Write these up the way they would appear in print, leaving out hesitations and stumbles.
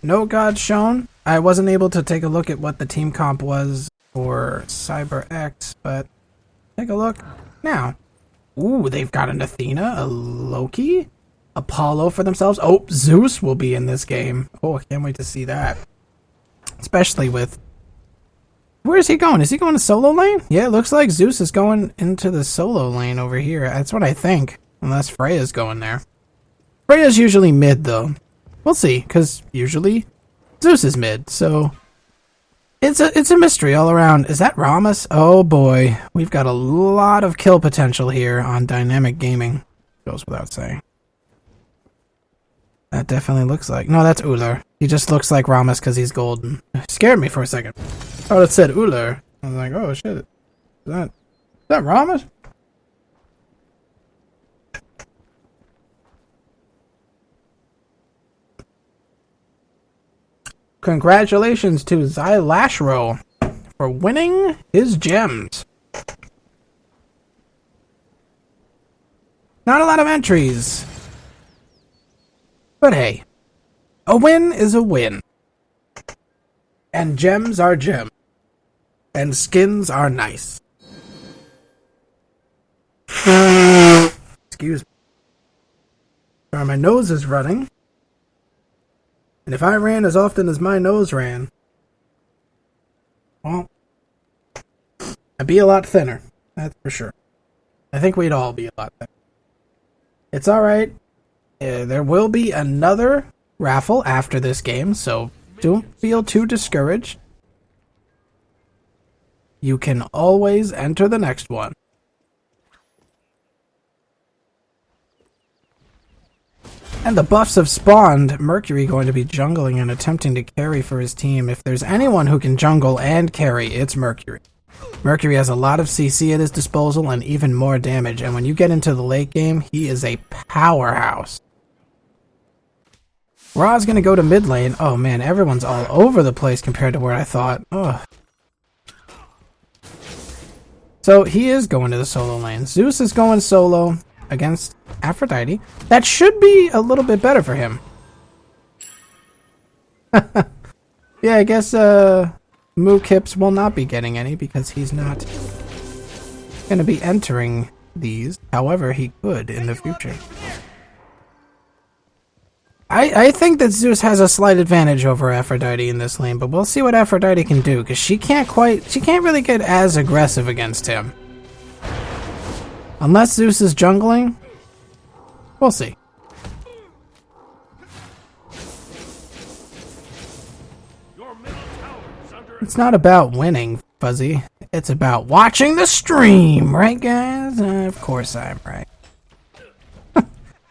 No gods shown. I wasn't able to take a look at what the team comp was for CyberX, but take a look now. Ooh, they've got an Athena, a Loki, Apollo for themselves. Oh, Zeus will be in this game. Oh, I can't wait to see that. Especially with... Where is he going? Is he going to solo lane? Yeah, it looks like Zeus is going into the solo lane over here. That's what I think. Unless Freya's going there. Freya's usually mid, though. We'll see, because usually Zeus is mid, so... It's a mystery all around. Is that Ramus? Oh boy. We've got a lot of kill potential here on Dynamic Gaming. Goes without saying. That definitely looks like... No, that's Uller. He just looks like Ramus because he's golden. It scared me for a second. Oh, it said Uller. I was like, oh shit. Is that Ramus? Congratulations to Xylashro for winning his gems. Not a lot of entries. But hey, a win is a win. And gems are gems. And skins are nice. Excuse me. Sorry, my nose is running. And if I ran as often as my nose ran, well, I'd be a lot thinner. That's for sure. I think we'd all be a lot thinner. It's alright. There will be another raffle after this game, so don't feel too discouraged. You can always enter the next one. And the buffs have spawned. Mercury going to be jungling and attempting to carry for his team. If there's anyone who can jungle and carry, it's Mercury. Mercury has a lot of CC at his disposal and even more damage. And when you get into the late game, he is a powerhouse. Ra's going to go to mid lane. Oh man, everyone's all over the place compared to where I thought. Ugh. So he is going to the solo lane. Zeus is going solo against Aphrodite. That should be a little bit better for him. Yeah, I guess Mookips will not be getting any because he's not going to be entering these. However, he could in the future. I think that Zeus has a slight advantage over Aphrodite in this lane, but we'll see what Aphrodite can do because she can't really get as aggressive against him. Unless Zeus is jungling, we'll see. It's not about winning, Fuzzy. It's about watching the stream, right guys? Of course I'm right.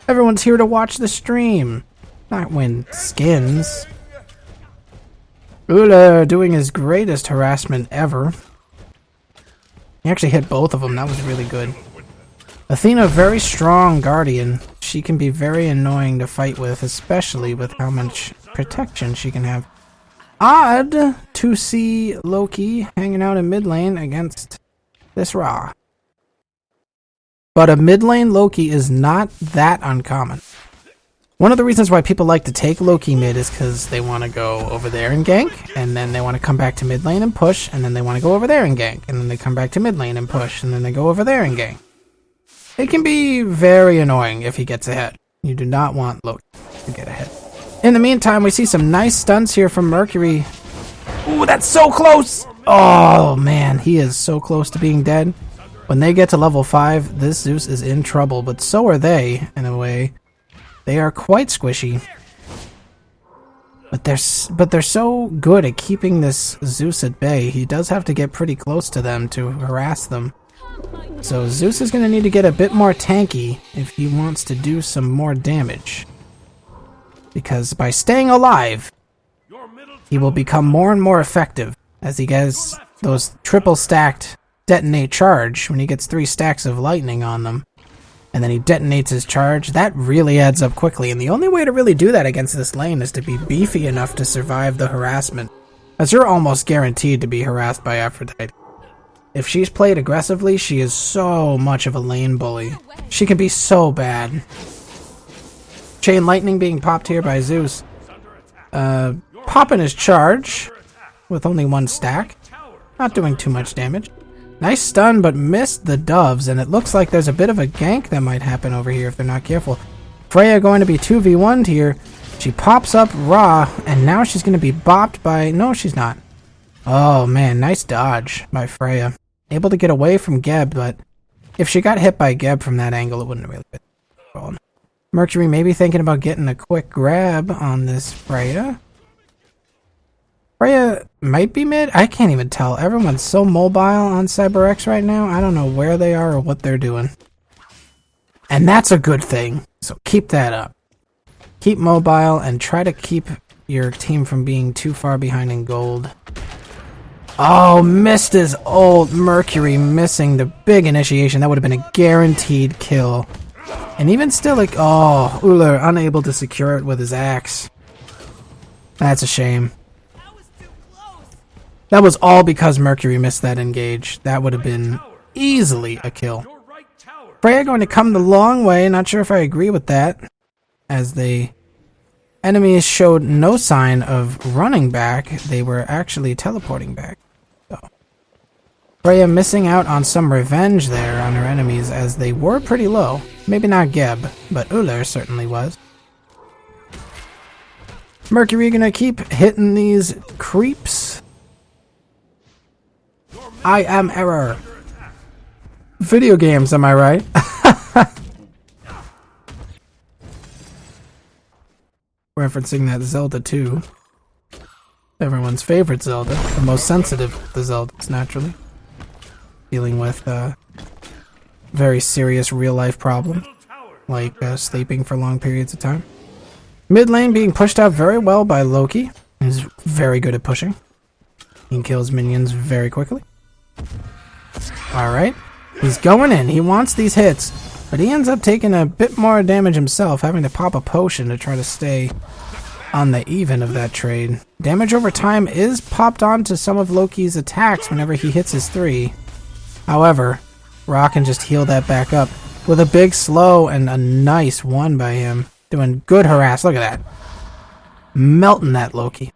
Everyone's here to watch the stream, not win skins. Ula doing his greatest harassment ever. He actually hit both of them. That was really good. Athena, very strong guardian. She can be very annoying to fight with, especially with how much protection she can have. Odd to see Loki hanging out in mid lane against this Ra. But a mid lane Loki is not that uncommon. One of the reasons why people like to take Loki mid is because they want to go over there and gank, and then they want to come back to mid lane and push, and then they want to go over there and gank, and then they come back to mid lane and push, and then they go over there and gank. It can be very annoying if he gets ahead. You do not want Loki to get ahead. In the meantime, we see some nice stunts here from Mercury. Ooh, that's so close! Oh, man, he is so close to being dead. When they get to level 5, this Zeus is in trouble, but so are they, in a way. They are quite squishy. But they're so good at keeping this Zeus at bay. He does have to get pretty close to them to harass them. So Zeus is going to need to get a bit more tanky if he wants to do some more damage. Because by staying alive, he will become more and more effective as he gets those triple stacked detonate charge when he gets 3 stacks of lightning on them. And then he detonates his charge. That really adds up quickly. And the only way to really do that against this lane is to be beefy enough to survive the harassment. As you're almost guaranteed to be harassed by Aphrodite. If she's played aggressively, she is so much of a lane bully. She can be so bad. Chain lightning being popped here by Zeus. Popping his charge with only one stack. Not doing too much damage. Nice stun, but missed the doves, and it looks like there's a bit of a gank that might happen over here if they're not careful. Freya going to be 2v1'd here. She pops up Ra, and now she's going to be bopped by... No, she's not. Oh, man, nice dodge by Freya. Able to get away from Geb, but if she got hit by Geb from that angle, it wouldn't really fit. Mercury maybe thinking about getting a quick grab on this Freya. Freya might be mid? I can't even tell. Everyone's so mobile on CyberX right now. I don't know where they are or what they're doing. And that's a good thing. So keep that up. Keep mobile and try to keep your team from being too far behind in gold. Oh, missed his ult. Mercury missing the big initiation. That would have been a guaranteed kill. And even still, like, oh, Uller unable to secure it with his axe. That's a shame. That was all because Mercury missed that engage. That would have been easily a kill. Freya going to come the long way. Not sure if I agree with that. As the enemies showed no sign of running back, they were actually teleporting back. So, Freya missing out on some revenge there on her enemies as they were pretty low. Maybe not Geb, but Uller certainly was. Mercury gonna keep hitting these creeps. I am error. Video games, am I right? Referencing that Zelda 2. Everyone's favorite Zelda. The most sensitive of the Zeldas, naturally. Dealing with very serious real-life problem. Like sleeping for long periods of time. Mid lane being pushed out very well by Loki. He's very good at pushing. He kills minions very quickly. Alright. He's going in. He wants these hits. But he ends up taking a bit more damage himself, having to pop a potion to try to stay on the even of that trade. Damage over time is popped onto some of Loki's attacks whenever he hits his 3. However, Ra can just heal that back up with a big slow and a nice one by him. Doing good harass. Look at that. Melting that Loki.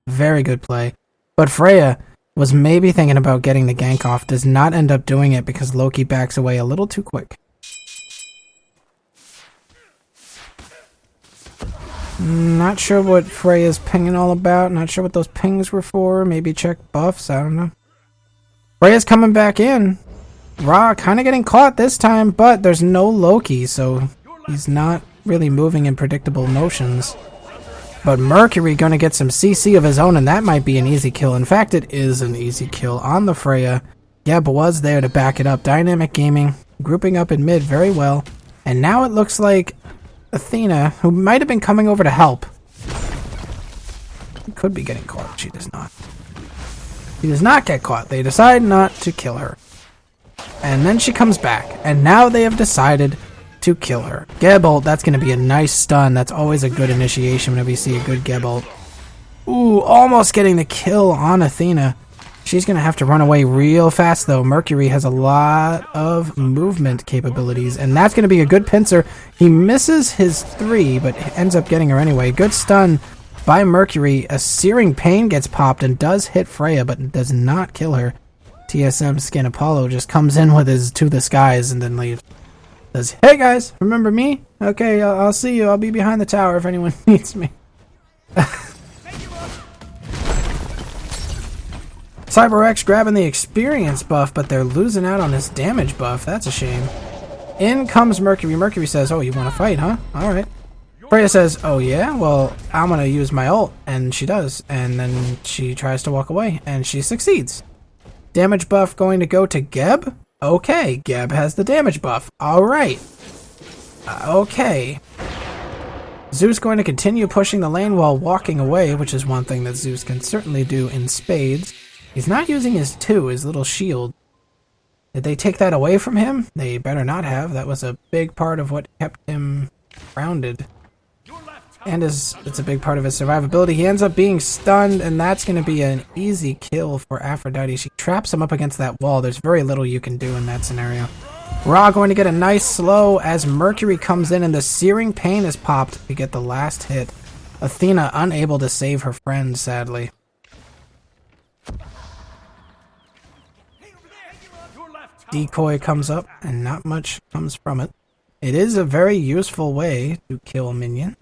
Very good play. But Freya was maybe thinking about getting the gank off. Does not end up doing it because Loki backs away a little too quick. Not sure what Freya's pinging all about. Not sure what those pings were for. Maybe check buffs. I don't know. Freya's coming back in. Ra kind of getting caught this time, but there's no Loki, so he's not really moving in predictable motions. But Mercury going to get some CC of his own, and that might be an easy kill. In fact, it is an easy kill on the Freya. Geb was there to back it up. Dynamic Gaming grouping up in mid very well. And now it looks like Athena, who might have been coming over to help, could be getting caught. She does not. She does not get caught. They decide not to kill her. And then she comes back. And now they have decided to kill her. Geb ult, that's going to be a nice stun. That's always a good initiation whenever you see a good Geb ult. Ooh, almost getting the kill on Athena. She's going to have to run away real fast, though. Mercury has a lot of movement capabilities, and that's going to be a good pincer. He misses his 3, but ends up getting her anyway. Good stun by Mercury. A Searing Pain gets popped and does hit Freya, but does not kill her. TSM Skin Apollo just comes in with his To the Skies and then leaves. Says, hey guys, remember me? Okay, I'll see you. I'll be behind the tower if anyone needs me. CyberX grabbing the experience buff, but they're losing out on this damage buff. That's a shame. In comes Mercury. Mercury says, oh, you want to fight, huh? Alright. Freya says, oh yeah? Well, I'm going to use my ult. And she does. And then she tries to walk away. And she succeeds. Damage buff going to go to Geb? Okay, Geb has the damage buff. Alright. Okay. Zeus going to continue pushing the lane while walking away, which is one thing that Zeus can certainly do in spades. He's not using his 2, his little shield. Did they take that away from him? They better not have. That was a big part of what kept him grounded. And it's a big part of his survivability. He ends up being stunned, and that's going to be an easy kill for Aphrodite. She traps him up against that wall. There's very little you can do in that scenario. Ra going to get a nice slow as Mercury comes in, and the Searing Pain is popped to get the last hit Athena unable to save her friend, sadly. Decoy comes up, and not much comes from it. It is a very useful way to kill a minion.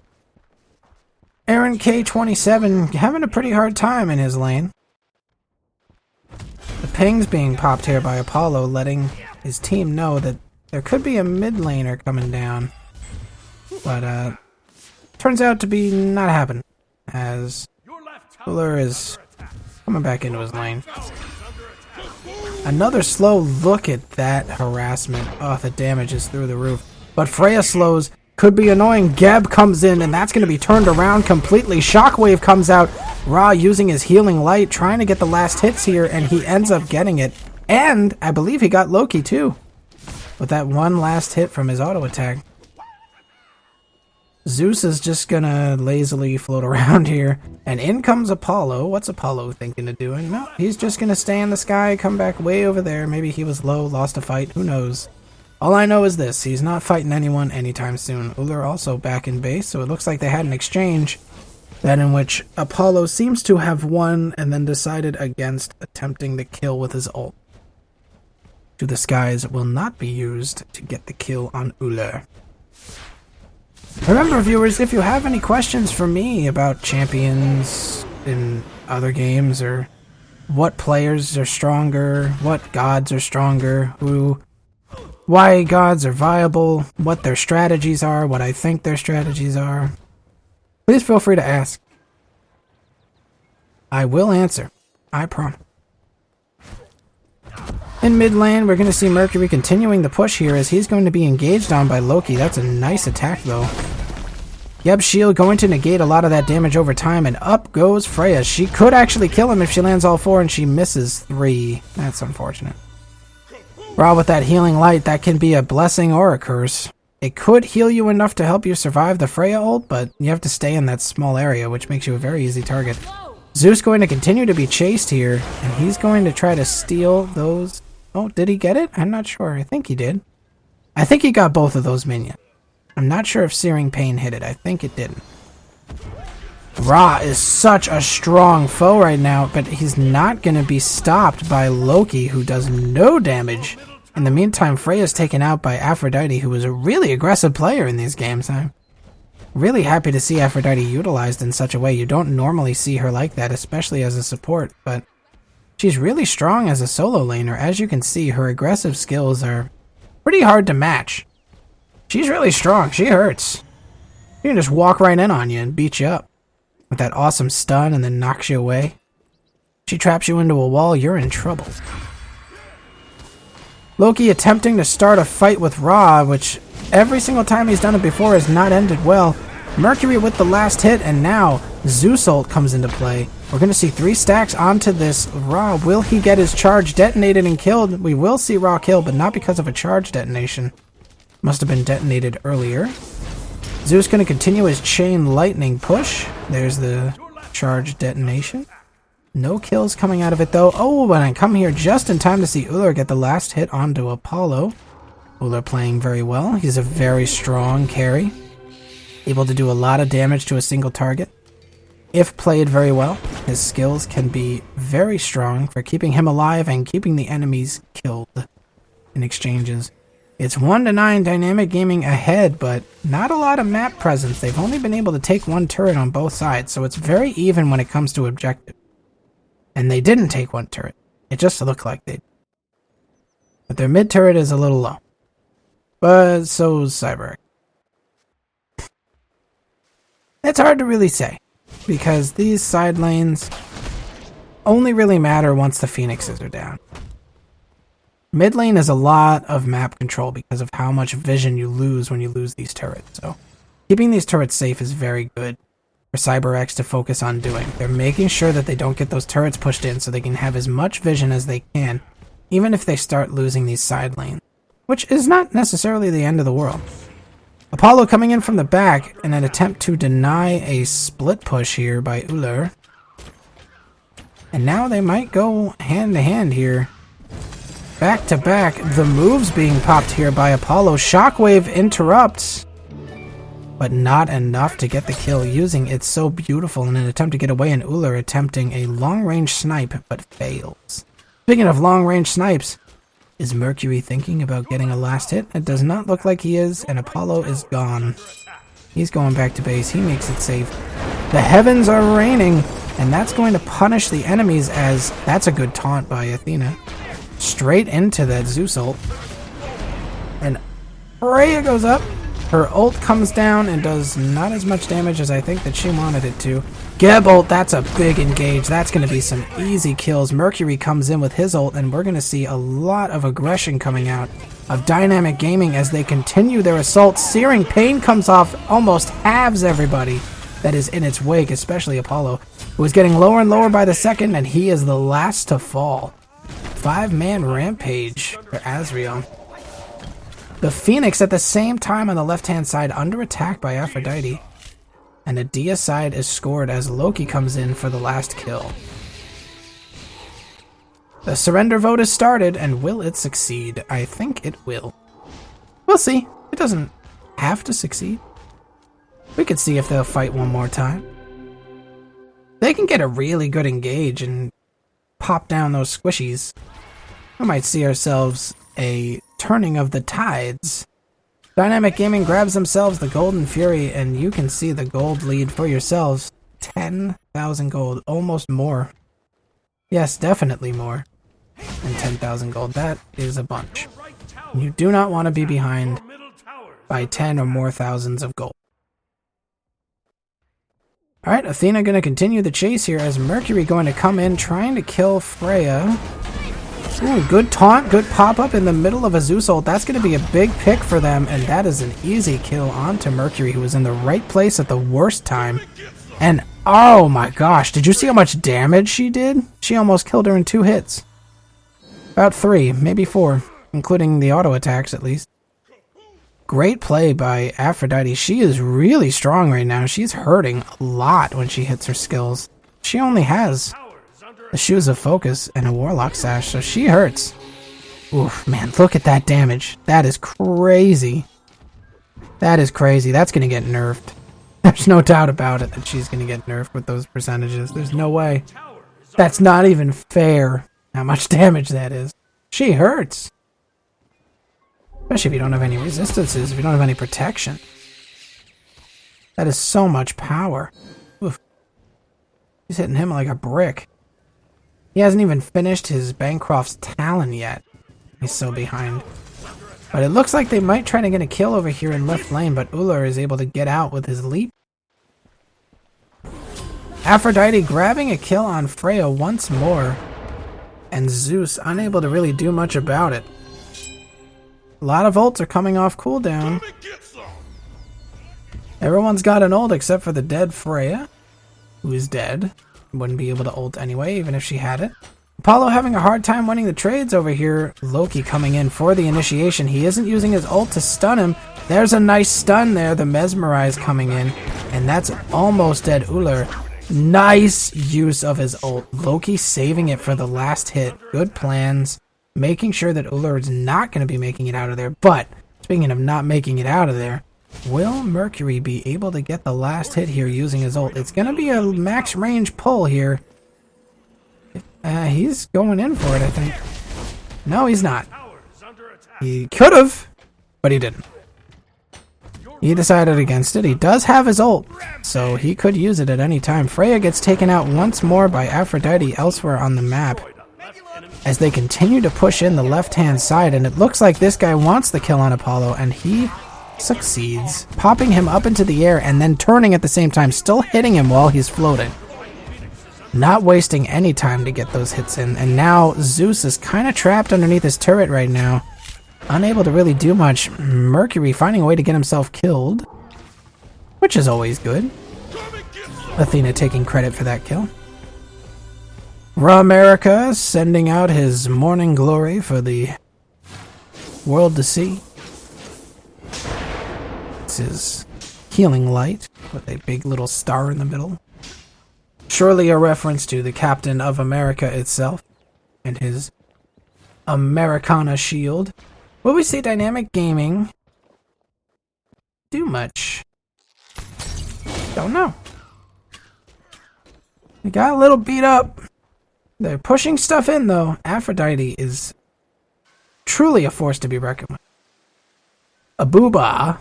Aaron K27 having a pretty hard time in his lane. The ping's being popped here by Apollo, letting his team know that there could be a mid laner coming down. But, turns out to be not happening, as Uller is coming back into his lane. Another slow look at that harassment. Oh, the damage is through the roof. But Freya slows. Could be annoying. Geb comes in, and that's going to be turned around completely. Shockwave comes out. Ra using his healing light, trying to get the last hits here, and he ends up getting it. And I believe he got Loki, too, with that one last hit from his auto attack. Zeus is just going to lazily float around here. And in comes Apollo. What's Apollo thinking of doing? No, he's just going to stay in the sky, come back way over there. Maybe he was low, lost a fight. Who knows? All I know is this, he's not fighting anyone anytime soon. Uller also back in base, so it looks like they had an exchange, that in which Apollo seems to have won and then decided against attempting the kill with his ult. To the skies will not be used to get the kill on Uller. Remember, viewers, if you have any questions for me about champions in other games, or what players are stronger, what gods are stronger, why gods are viable, what their strategies are, what I think their strategies are, please feel free to ask. I will answer. I promise. In mid lane, we're going to see Mercury continuing the push here as he's going to be engaged on by Loki. That's a nice attack, though. Geb's shield going to negate a lot of that damage over time, and up goes Freya. She could actually kill him if she lands all 4, and she misses 3. That's unfortunate. Ra with that healing light, that can be a blessing or a curse. It could heal you enough to help you survive the Freya ult, but you have to stay in that small area, which makes you a very easy target. Zeus going to continue to be chased here, and he's going to try to steal those. Oh, did he get it? I'm not sure. I think he did. I think he got both of those minions. I'm not sure if Searing Pain hit it. I think it didn't. Ra is such a strong foe right now, but he's not going to be stopped by Loki, who does no damage. In the meantime, Freya's taken out by Aphrodite, who is a really aggressive player in these games. I'm really happy to see Aphrodite utilized in such a way. You don't normally see her like that, especially as a support, but she's really strong as a solo laner. As you can see, her aggressive skills are pretty hard to match. She's really strong. She hurts. She can just walk right in on you and beat you up with that awesome stun and then knocks you away. She traps you into a wall, you're in trouble. Loki attempting to start a fight with Ra, which every single time he's done it before has not ended well. Mercury with the last hit, and now Zeus ult comes into play. We're going to see 3 stacks onto this Ra. Will he get his charge detonated and killed? We will see Ra killed, but not because of a charge detonation. Must have been detonated earlier. Zeus going to continue his chain lightning push. There's the charge detonation. No kills coming out of it, though. Oh, but I come here just in time to see Uller get the last hit onto Apollo. Uller playing very well. He's a very strong carry, able to do a lot of damage to a single target. If played very well, his skills can be very strong for keeping him alive and keeping the enemies killed in exchanges. It's 1-9 Dynamic Gaming ahead, but not a lot of map presence. They've only been able to take 1 turret on both sides, so it's very even when it comes to objective. And they didn't take 1 turret. It just looked like they did. But their mid turret is a little low. But so is CyberX. It's hard to really say, because these side lanes only really matter once the Phoenixes are down. Mid lane is a lot of map control because of how much vision you lose when you lose these turrets. So keeping these turrets safe is very good for CyberX to focus on doing. They're making sure that they don't get those turrets pushed in so they can have as much vision as they can, even if they start losing these side lanes, which is not necessarily the end of the world. Apollo coming in from the back in an attempt to deny a split push here by Uller. And now they might go hand to hand here. Back to back, the moves being popped here by Apollo. Shockwave interrupts. but not enough to get the kill, using It's So Beautiful in an attempt to get away, and Uller attempting a long-range snipe, but fails. Speaking of long-range snipes, is Mercury thinking about getting a last hit? It does not look like he is, and Apollo is gone. He's going back to base. He makes it safe. The heavens are raining, and that's going to punish the enemies, as that's a good taunt by Athena. Straight into that Zeus ult. And Freya goes up. Her ult comes down and does not as much damage as I think that she wanted it to. Geb ult, that's a big engage. That's going to be some easy kills. Mercury comes in with his ult, and we're going to see a lot of aggression coming out of Dynamic Gaming as they continue their assault. Searing Pain comes off, almost halves everybody that is in its wake, especially Apollo, who is getting lower and lower by the second, and he is the last to fall. 5-man rampage for Azrael. The Phoenix at the same time on the left-hand side under attack by Aphrodite. And a deicide is scored as Loki comes in for the last kill. The surrender vote is started, and will it succeed? I think it will. We'll see. It doesn't have to succeed. We could see if they'll fight one more time. They can get a really good engage and pop down those squishies. We might see ourselves a turning of the tides. Dynamic Gaming grabs themselves the Golden Fury, and you can see the gold lead for yourselves. 10,000 gold, almost more. Yes, definitely more than 10,000 gold. That is a bunch. You do not want to be behind by 10 or more thousands of gold. Alright, Athena going to continue the chase here as Mercury going to come in trying to kill Freya. Ooh, good taunt, good pop-up in the middle of a Zeus ult. That's going to be a big pick for them, and that is an easy kill onto Mercury, who was in the right place at the worst time. And, oh my gosh, did you see how much damage she did? She almost killed her in 2 hits. About 3, maybe 4, including the auto attacks at least. Great play by Aphrodite. She is really strong right now. She's hurting a lot when she hits her skills. She only has the Shoes of Focus and a Warlock Sash, so she hurts. Oof, man, look at that damage. That is crazy. That is crazy. That's going to get nerfed. There's no doubt about it that she's going to get nerfed with those percentages. There's no way. That's not even fair how much damage that is. She hurts. Especially if you don't have any resistances, if you don't have any protection. That is so much power. Oof. He's hitting him like a brick. He hasn't even finished his Bancroft's Talon yet. He's so behind. But it looks like they might try to get a kill over here in left lane, but Uller is able to get out with his leap. Aphrodite grabbing a kill on Freya once more. And Zeus unable to really do much about it. A lot of ults are coming off cooldown. Everyone's got an ult except for the dead Freya, who is dead. Wouldn't be able to ult anyway, even if she had it. Apollo having a hard time winning the trades over here. Loki coming in for the initiation. He isn't using his ult to stun him. There's a nice stun there. The Mesmerize coming in. And that's almost dead Uller. Nice use of his ult. Loki saving it for the last hit. Good plans. Making sure that Uller is not going to be making it out of there. But, speaking of not making it out of there, will Mercury be able to get the last hit here using his ult? It's going to be a max range pull here. He's going in for it, I think. No, he's not. He could have, but he didn't. He decided against it. He does have his ult, so he could use it at any time. Freya gets taken out once more by Aphrodite elsewhere on the map as they continue to push in the left-hand side, and it looks like this guy wants the kill on Apollo, and he succeeds, popping him up into the air and then turning at the same time, still hitting him while he's floating. Not wasting any time to get those hits in, and now Zeus is kind of trapped underneath his turret right now, unable to really do much. Mercury finding a way to get himself killed, which is always good. Athena taking credit for that kill. America sending out his morning glory for the world to see. It's his healing light with a big little star in the middle. Surely a reference to the Captain of America itself and his Americana shield. Will we see Dynamic Gaming do much Don't know. They got a little beat up. They're pushing stuff in, though. Aphrodite is truly a force to be reckoned with. Abuba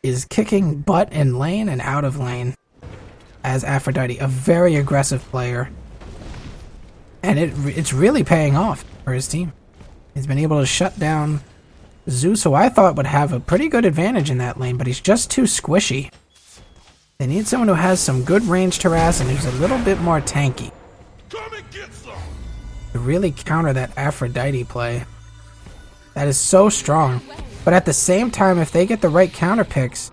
is kicking butt in lane and out of lane as Aphrodite, a very aggressive player. And it's really paying off for his team. He's been able to shut down Zeus, who I thought would have a pretty good advantage in that lane, but he's just too squishy. They need someone who has some good range to harass and who's a little bit more tanky to really counter that Aphrodite play. That is so strong. But at the same time, if they get the right counter picks,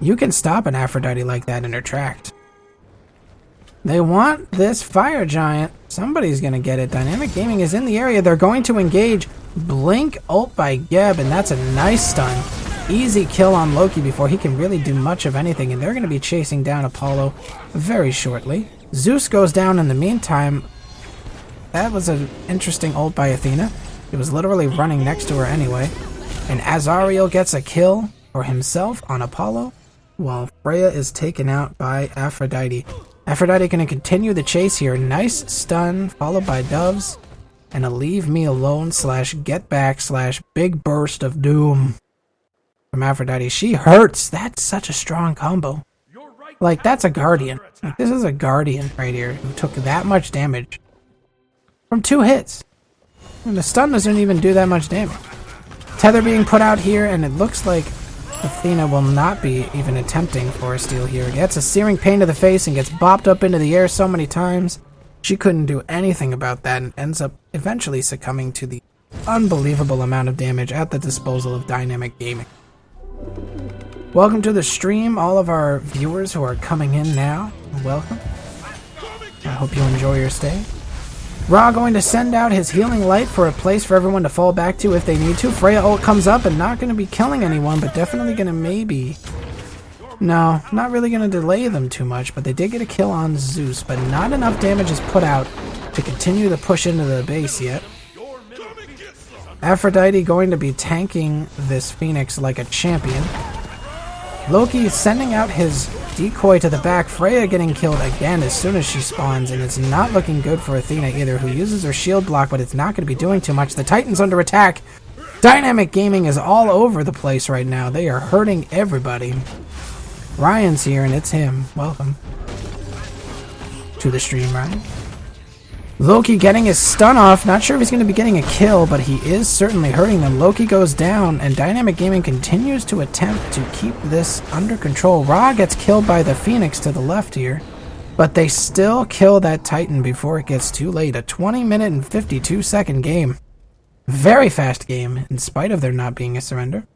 you can stop an Aphrodite like that in her tracks. They want this Fire Giant. Somebody's going to get it. Dynamic Gaming is in the area. They're going to engage. Blink ult by Geb, and that's a nice stun. Easy kill on Loki before he can really do much of anything, and they're going to be chasing down Apollo very shortly. Zeus goes down in the meantime. That was an interesting ult by Athena. It was literally running next to her anyway. And Azariel gets a kill for himself on Apollo, while Freya is taken out by Aphrodite. Aphrodite going to continue the chase here. Nice stun, followed by doves, and a leave me alone / get back / big burst of doom from Aphrodite. She hurts. That's such a strong combo. Like, that's a Guardian. Like, this is a Guardian right here who took that much damage from 2 hits. And the stun doesn't even do that much damage. Tether being put out here, and it looks like Athena will not be even attempting for a steal here. Gets a searing pain to the face and gets bopped up into the air so many times. She couldn't do anything about that and ends up eventually succumbing to the unbelievable amount of damage at the disposal of Dynamic Gaming. Welcome to the stream, all of our viewers who are coming in now. Welcome. I hope you enjoy your stay. Ra going to send out his healing light for a place for everyone to fall back to if they need to. Freya ult comes up and not going to be killing anyone, but definitely going to maybe... No, not really going to delay them too much, but they did get a kill on Zeus, but not enough damage is put out to continue the push into the base yet. Aphrodite going to be tanking this Phoenix like a champion. Loki sending out his decoy to the back. Freya getting killed again as soon as she spawns, and it's not looking good for Athena either, who uses her shield block, but it's not going to be doing too much. The Titan's under attack. Dynamic Gaming is all over the place right now. They are hurting everybody. Ryan's here, and it's him. Welcome to the stream, Ryan. Loki getting his stun off. Not sure if he's going to be getting a kill, but he is certainly hurting them. Loki goes down, and Dynamic Gaming continues to attempt to keep this under control. Ra gets killed by the Phoenix to the left here, but they still kill that Titan before it gets too late. A 20-minute and 52-second game. Very fast game, in spite of there not being a surrender.